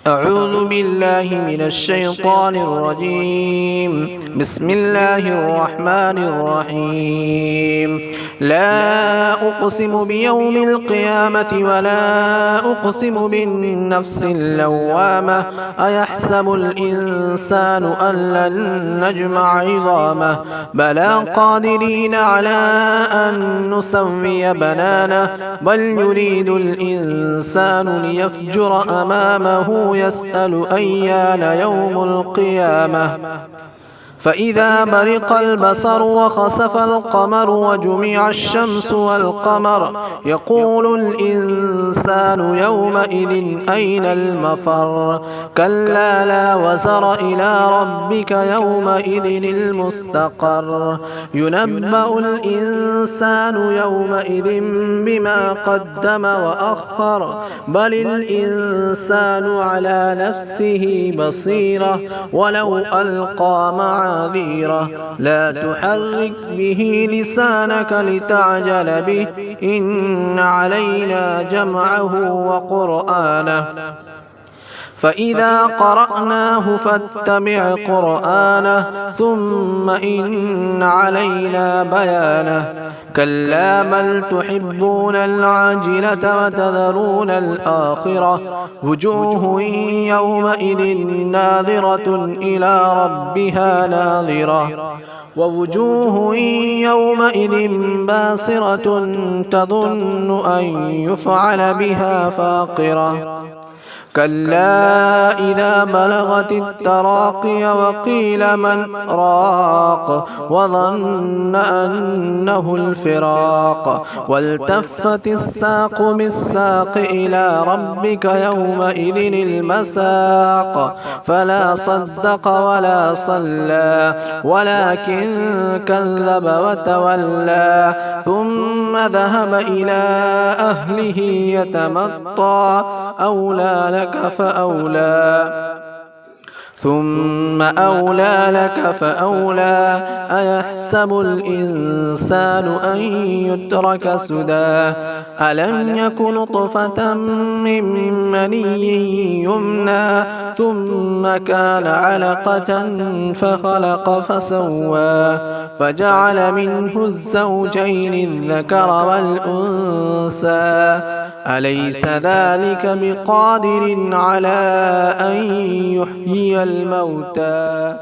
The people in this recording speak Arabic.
أعوذ بالله من الشيطان الرجيم. بسم الله الرحمن الرحيم. لا أقسم بيوم القيامة ولا أقسم بالنفس اللوامة. أيحسب الإنسان أن لن نجمع عظامه بلى قادرين على أن نسوي بنانه بل يريد الإنسان ليفجر أمامه يسأل أيان يوم القيامة. فإذا برق البصر وخسف القمر وجمع الشمس والقمر يقول الإنسان يومئذ أين المفر. كلا لا وزر إلى ربك يومئذ المستقر. ينبأ الإنسان يومئذ بما قدم وأخر بل الإنسان على نفسه بصيرة ولو ألقى معاذيره. لا تحرك به لسانك لتعجل به إن علينا جمعه وقرآنه فإذا قرأناه فاتبع قرآنه ثم إن علينا بيانه. كلا بل تحبون العاجلة وتذرون الآخرة وجوه يومئذ ناظرة إلى ربها ناظرة ووجوه يومئذ باسرة تظن أن يفعل بها فاقرة. كلا إذا بلغت التراقي وقيل من راق وظن أنه الفراق والتفت الساق بالساق إلى ربك يومئذ المساق. فلا صدق ولا صلى ولكن كذب وتولى ثم ذهب إلى أهله يتمطى أولى لك فأولى ثم أولى لك فأولى. أيحسب الإنسان أن يترك سدى ألم يك نطفة من مني يمنى ثم كان علقة فخلق فسوى فجعل منه الزوجين الذكر والأنثى. أليس ذلك بقادر على أن يحيي الموتى